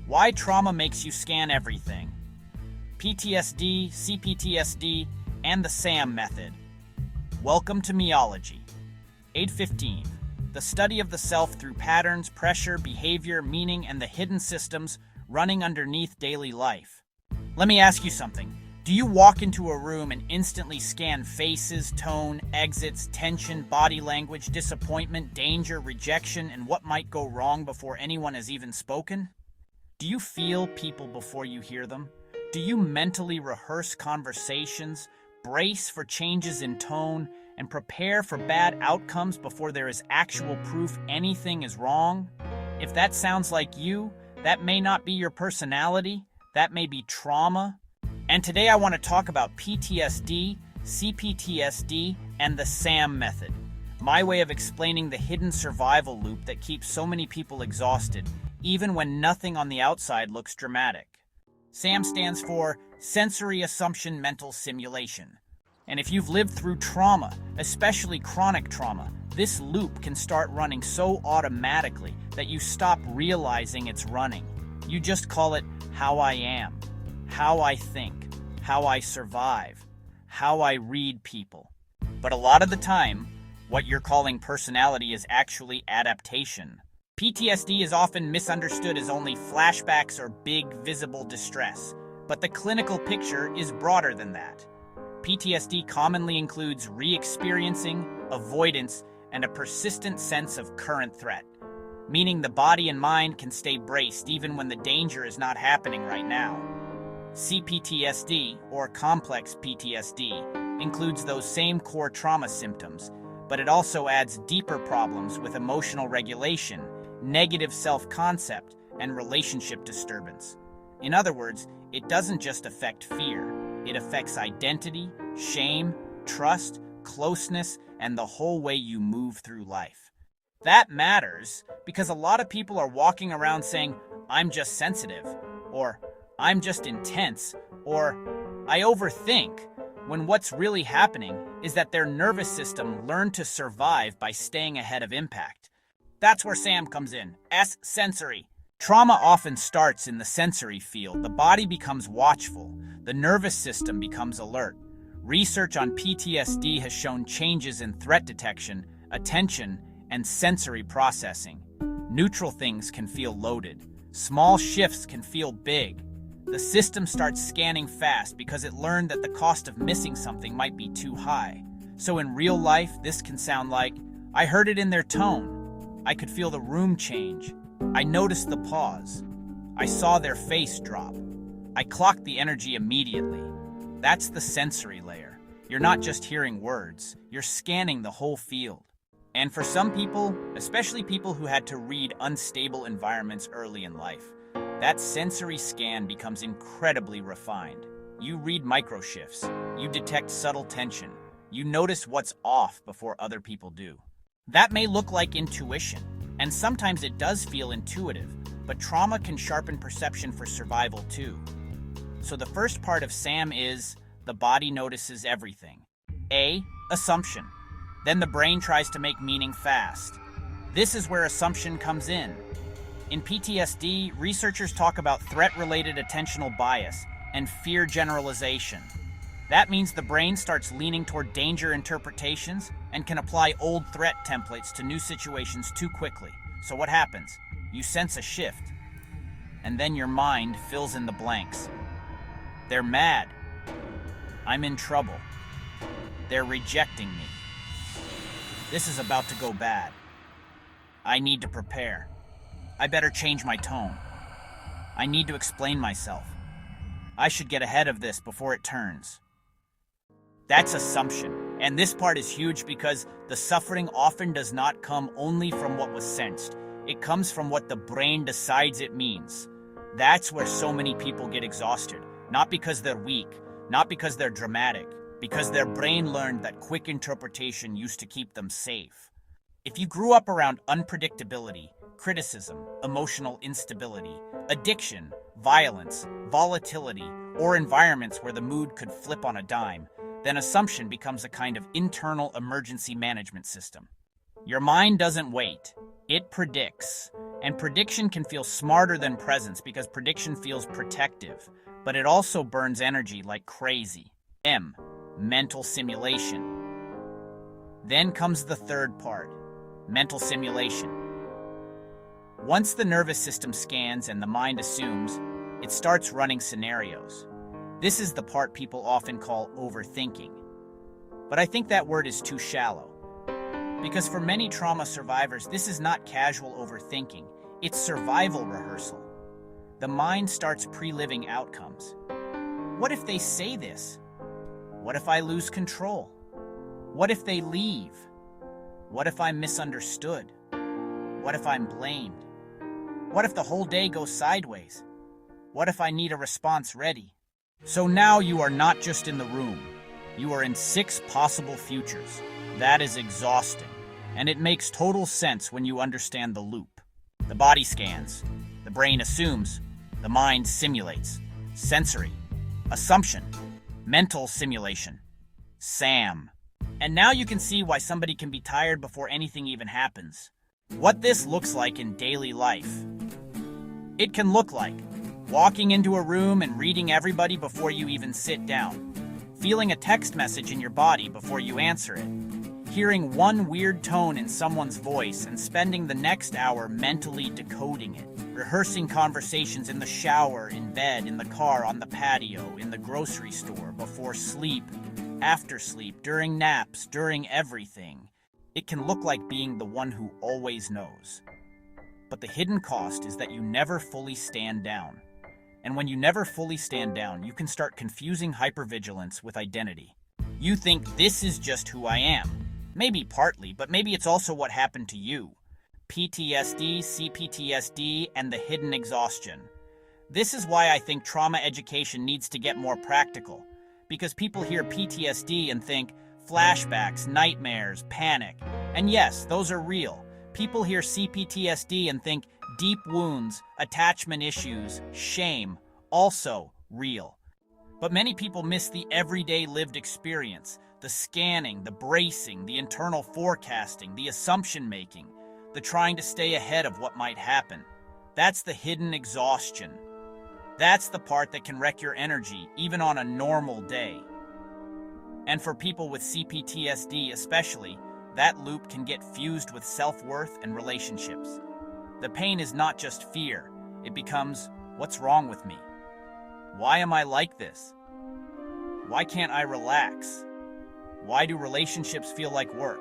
Why trauma makes you scan everything. PTSD, CPTSD, and the SAM method. Welcome to Meology. 815. The study of the self through patterns, pressure, behavior, meaning, and the hidden systems running underneath daily life. Let me ask you something. Do you walk into a room and instantly scan faces, tone, exits, tension, body language, disappointment, danger, rejection, and what might go wrong before anyone has even spoken? Do you feel people before you hear them? Do you mentally rehearse conversations, brace for changes in tone, and prepare for bad outcomes before there is actual proof anything is wrong? If that sounds like you, that may not be your personality, that may be trauma. And today I want to talk about PTSD, CPTSD, and the SAM method. My way of explaining the hidden survival loop that keeps so many people exhausted, even when nothing on the outside looks dramatic. SAM stands for Sensory Assumption Mental Simulation. And if you've lived through trauma, especially chronic trauma, this loop can start running so automatically that you stop realizing it's running. You just call it how I am, how I think, how I survive, how I read people. But a lot of the time, what you're calling personality is actually adaptation. PTSD is often misunderstood as only flashbacks or big visible distress, but the clinical picture is broader than that. PTSD commonly includes re-experiencing, avoidance, and a persistent sense of current threat, meaning the body and mind can stay braced even when the danger is not happening right now. CPTSD, or complex PTSD, includes those same core trauma symptoms, but it also adds deeper problems with emotional regulation, negative self-concept, and relationship disturbance. In other words, it doesn't just affect fear, it affects identity, shame, trust, closeness, and the whole way you move through life. That matters because a lot of people are walking around saying, I'm just sensitive, or I'm just intense, or I overthink, when what's really happening is that their nervous system learned to survive by staying ahead of impact. That's where SAM comes in. S, sensory. Trauma often starts in the sensory field. The body becomes watchful. The nervous system becomes alert. Research on PTSD has shown changes in threat detection, attention, and sensory processing. Neutral things can feel loaded. Small shifts can feel big. The system starts scanning fast because it learned that the cost of missing something might be too high. So in real life, this can sound like, I heard it in their tone. I could feel the room change. I noticed the pause. I saw their face drop. I clocked the energy immediately. That's the sensory layer. You're not just hearing words, you're scanning the whole field. And for some people, especially people who had to read unstable environments early in life, that sensory scan becomes incredibly refined. You read microshifts, you detect subtle tension, you notice what's off before other people do. That may look like intuition, and sometimes it does feel intuitive, but trauma can sharpen perception for survival too. So the first part of SAM is, the body notices everything. A, assumption. Then the brain tries to make meaning fast. This is where assumption comes in. In PTSD, researchers talk about threat-related attentional bias and fear generalization. That means the brain starts leaning toward danger interpretations and can apply old threat templates to new situations too quickly. So what happens? You sense a shift, and then your mind fills in the blanks. They're mad. I'm in trouble. They're rejecting me. This is about to go bad. I need to prepare. I better change my tone. I need to explain myself. I should get ahead of this before it turns. That's assumption. And this part is huge because the suffering often does not come only from what was sensed. It comes from what the brain decides it means. That's where so many people get exhausted. Not because they're weak, not because they're dramatic, because their brain learned that quick interpretation used to keep them safe. If you grew up around unpredictability, criticism, emotional instability, addiction, violence, volatility, or environments where the mood could flip on a dime, then assumption becomes a kind of internal emergency management system. Your mind doesn't wait, it predicts. And prediction can feel smarter than presence because prediction feels protective, but it also burns energy like crazy. M. Mental simulation. Then comes the third part, mental simulation. Once the nervous system scans and the mind assumes, it starts running scenarios. This is the part people often call overthinking. But I think that word is too shallow. Because for many trauma survivors, this is not casual overthinking, it's survival rehearsal. The mind starts pre-living outcomes. What if they say this? What if I lose control? What if they leave? What if I'm misunderstood? What if I'm blamed? What if the whole day goes sideways? What if I need a response ready? So now you are not just in the room. You are in 6 possible futures. That is exhausting. And it makes total sense when you understand the loop. The body scans. The brain assumes. The mind simulates. Sensory. Assumption. Mental simulation. SAM. And now you can see why somebody can be tired before anything even happens. What this looks like in daily life. It can look like walking into a room and reading everybody before you even sit down. Feeling a text message in your body before you answer it. Hearing one weird tone in someone's voice and spending the next hour mentally decoding it. Rehearsing conversations in the shower, in bed, in the car, on the patio, in the grocery store, before sleep, after sleep, during naps, during everything. It can look like being the one who always knows. But the hidden cost is that you never fully stand down. And when you never fully stand down, you can start confusing hypervigilance with identity. You think this is just who I am. Maybe partly, but maybe it's also what happened to you. PTSD, CPTSD, and the hidden exhaustion. This is why I think trauma education needs to get more practical. Because people hear PTSD and think flashbacks, nightmares, panic. And yes, those are real. People hear CPTSD and think deep wounds, attachment issues, shame, also real. But many people miss the everyday lived experience, the scanning, the bracing, the internal forecasting, the assumption making, the trying to stay ahead of what might happen. That's the hidden exhaustion. That's the part that can wreck your energy, even on a normal day. And for people with CPTSD especially, that loop can get fused with self-worth and relationships. The pain is not just fear. It becomes, what's wrong with me? Why am I like this? Why can't I relax? Why do relationships feel like work?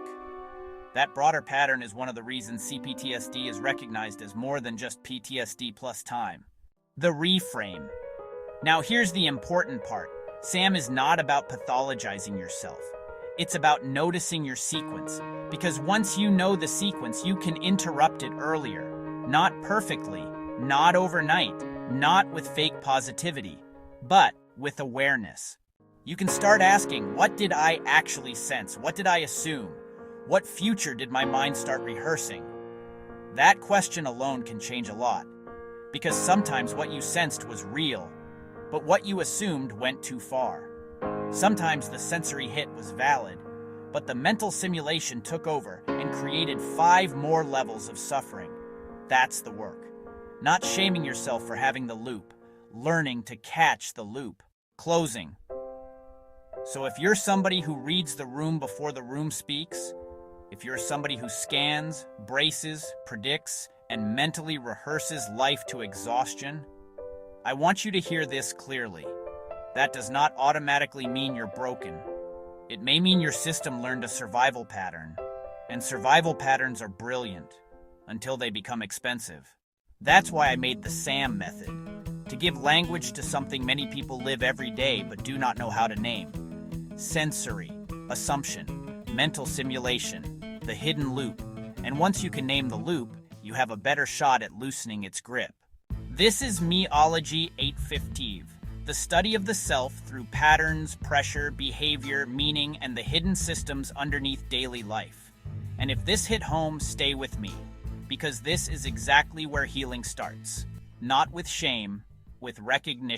That broader pattern is one of the reasons CPTSD is recognized as more than just PTSD plus time. The reframe. Now here's the important part. SAM is not about pathologizing yourself. It's about noticing your sequence. Because once you know the sequence, you can interrupt it earlier. Not perfectly, not overnight, not with fake positivity, but with awareness. You can start asking, what did I actually sense? What did I assume? What future did my mind start rehearsing? That question alone can change a lot. Because sometimes what you sensed was real, but what you assumed went too far. Sometimes the sensory hit was valid, but the mental simulation took over and created 5 more levels of suffering. That's the work. Not shaming yourself for having the loop, learning to catch the loop. Closing. So if you're somebody who reads the room before the room speaks, if you're somebody who scans, braces, predicts, and mentally rehearses life to exhaustion, I want you to hear this clearly. That does not automatically mean you're broken. It may mean your system learned a survival pattern, and survival patterns are brilliant until they become expensive. That's why I made the SAM method, to give language to something many people live every day but do not know how to name. Sensory, assumption, mental simulation, the hidden loop, and once you can name the loop, you have a better shot at loosening its grip. This is Meology 815, the study of the self through patterns, pressure, behavior, meaning, and the hidden systems underneath daily life. And if this hit home, stay with me, because this is exactly where healing starts. Not with shame, with recognition.